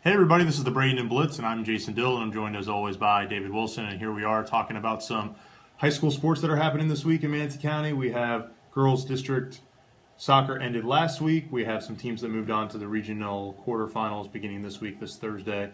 Hey everybody, this is the Bradenton Blitz, and I'm Jason Dill, and I'm joined as always by David Wilson. And here we are talking about some high school sports that are happening this week in Manatee County. We have girls district soccer ended last week. We have some teams that moved on to the regional quarterfinals beginning this week, this Thursday.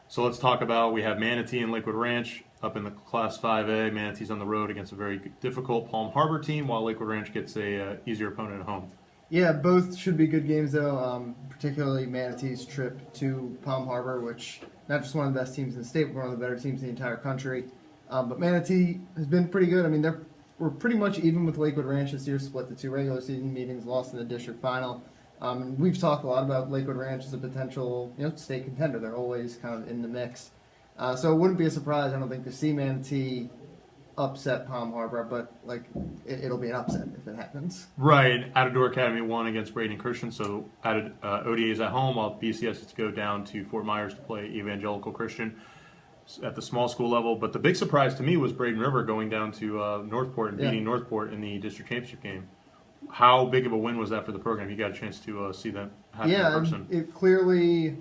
So let's talk about, we have Manatee and Lakewood Ranch up in the Class 5A. Manatee's on the road against a very difficult Palm Harbor team, while Lakewood Ranch gets a easier opponent at home. Yeah, both should be good games, though, particularly Manatee's trip to Palm Harbor, which not just one of the best teams in the state, but one of the better teams in the entire country. But Manatee has been pretty good. I mean, we're pretty much even with Lakewood Ranch this year, split the two regular season meetings, lost in the district final. And we've talked a lot about Lakewood Ranch as a potential state contender. They're always kind of in the mix. So it wouldn't be a surprise, I don't think, to see Manatee upset Palm Harbor, but it'll be an upset if it happens. Right. Outdoor Academy won against Bradenton Christian, so ODA is at home, while BCS is to go down to Fort Myers to play Evangelical Christian at the small school level. But the big surprise to me was Braden River going down to Northport and beating Northport in the district championship game. How big of a win was that for the program? You got a chance to see that happen in person. Yeah, it clearly,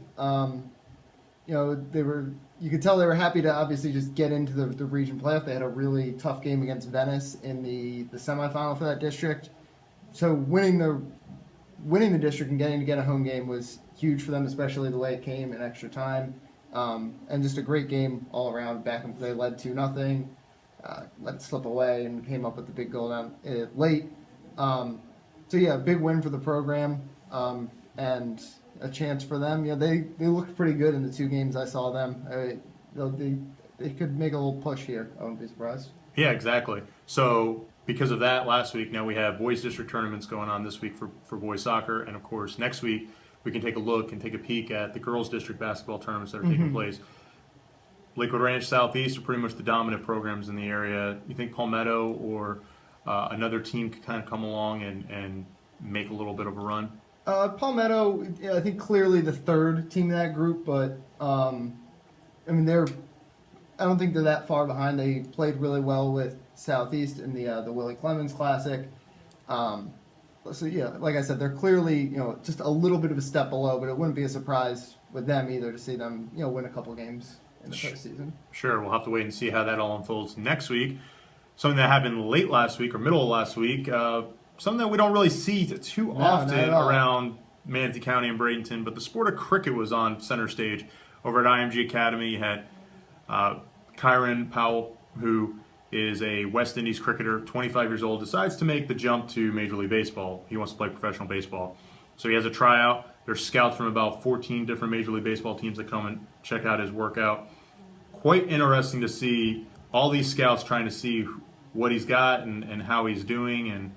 you could tell they were happy to obviously just get into the region playoff. They had a really tough game against Venice in the semifinal for that district. So winning the district and getting to get a home game was huge for them, especially the way it came in extra time. And just a great game all around. Back and they led 2-0, let it slip away, and came up with the big goal down late. So yeah, big win for the program, and a chance for them. Yeah, they looked pretty good in the two games I saw them. They could make a little push here. I wouldn't be surprised. Yeah, exactly. So because of that, last week, now we have boys district tournaments going on this week for boys soccer, and of course next week we can take a look and take a peek at the girls district basketball tournaments that are taking place. Lakewood Ranch Southeast are pretty much the dominant programs in the area. You think Palmetto or another team could kind of come along and make a little bit of a run? Palmetto, I think clearly the third team in that group, but I don't think they're that far behind. They played really well with Southeast in the Willie Clemens Classic. So yeah, like I said, they're clearly just a little bit of a step below, but it wouldn't be a surprise with them either to see them win a couple games in the postseason. Sure, we'll have to wait and see how that all unfolds next week. Something that happened late last week or middle of last week. Something that we don't really see too often around Manatee County and Bradenton, but the sport of cricket was on center stage over at IMG Academy. You had Kyron Powell, who is a West Indies cricketer, 25 years old, decides to make the jump to Major League Baseball. He wants to play professional baseball. So he has a tryout. There's scouts from about 14 different Major League Baseball teams that come and check out his workout. Quite interesting to see all these scouts trying to see what he's got and how he's doing. And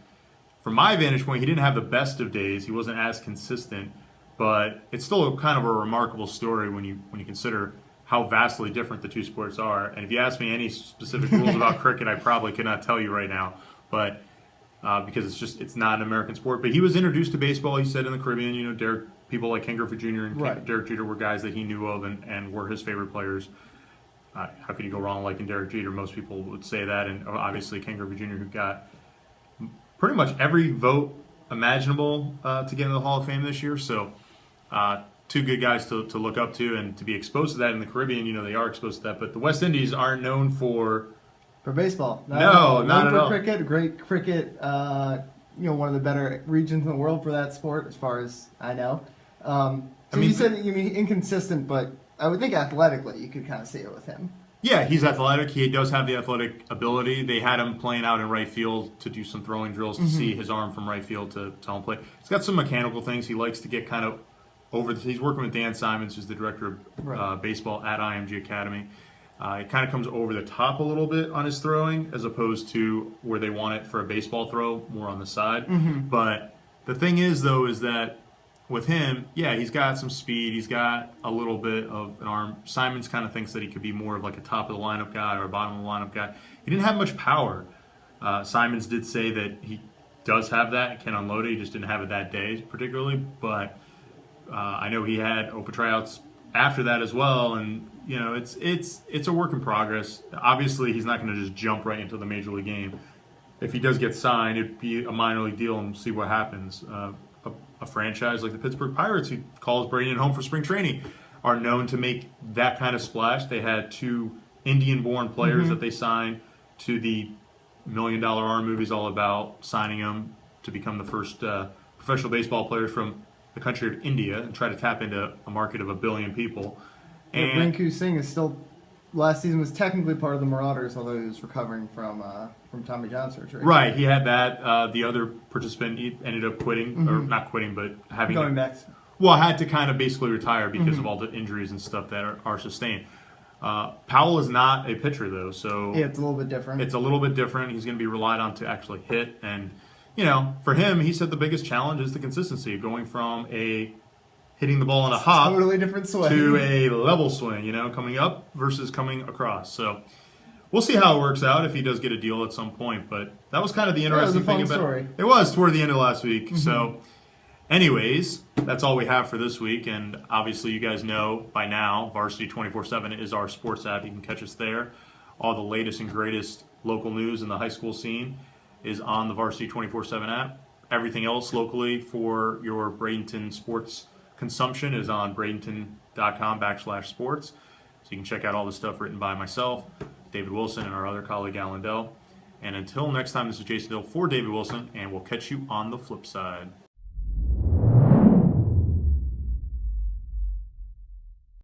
from my vantage point, he didn't have the best of days. He wasn't as consistent, but it's still kind of a remarkable story when you consider how vastly different the two sports are. And if you ask me any specific rules about cricket, I probably could not tell you right now, but because it's not an American sport. But he was introduced to baseball, he said, in the Caribbean. People like Ken Griffey Jr. and Derek Jeter were guys that he knew of and were his favorite players. How could you go wrong liking Derek Jeter? Most people would say that, and obviously Ken Griffey Jr., who got pretty much every vote imaginable to get into the Hall of Fame this year. So two good guys to look up to and to be exposed to that in the Caribbean. They are exposed to that. But the West Indies aren't known for baseball. Not at all. Cricket, great cricket. One of the better regions in the world for that sport, as far as I know. You said you mean inconsistent, but I would think athletically you could kind of see it with him. Yeah, he's athletic. He does have the athletic ability. They had him playing out in right field to do some throwing drills to see his arm from right field to home play. He's got some mechanical things. He likes to get kind of over. He's working with Dan Simons, who's the director of baseball at IMG Academy. It kind of comes over the top a little bit on his throwing, as opposed to where they want it for a baseball throw, more on the side. But the thing is, though, is that with him, yeah, he's got some speed. He's got a little bit of an arm. Simons kind of thinks that he could be more of like a top of the lineup guy or a bottom of the lineup guy. He didn't have much power. Simons did say that he does have that and can unload it. He just didn't have it that day particularly. But I know he had open tryouts after that as well, and it's a work in progress. Obviously, he's not going to just jump right into the major league game. If he does get signed, it'd be a minor league deal and see what happens. A franchise like the Pittsburgh Pirates, who calls Bradenton home for spring training, are known to make that kind of splash. They had 2 Indian-born players that they signed to the $1 Million Arm movie's all about, signing them to become the first professional baseball players from the country of India and try to tap into a market of 1 billion people. And Rinku Singh is still, last season was technically part of the Marauders, although he was recovering from Tommy John surgery. right, he had that. The other participant, he ended up quitting, or not quitting, but having Going back. well, had to kind of basically retire because of all the injuries and stuff that are sustained. Powell is not a pitcher, though, so Yeah, it's a little bit different. it's a little bit different. He's going to be relied on to actually hit. And, for him, he said the biggest challenge is the consistency, going from hitting the ball in a hop totally different swing to a level swing, coming up versus coming across. So we'll see how it works out if he does get a deal at some point. But that was kind of the interesting thing about story. It was toward the end of last week. So anyways, that's all we have for this week, and obviously you guys know by now, Varsity 24/7 is our sports app. You can catch us there. All the latest and greatest local news in the high school scene is on the Varsity 24/7 app. Everything else locally for your Bradenton sports consumption is on bradenton.com/sports. So you can check out all the stuff written by myself, David Wilson, and our other colleague, Alan Dell. And until next time, this is Jason Dill for David Wilson, and we'll catch you on the flip side.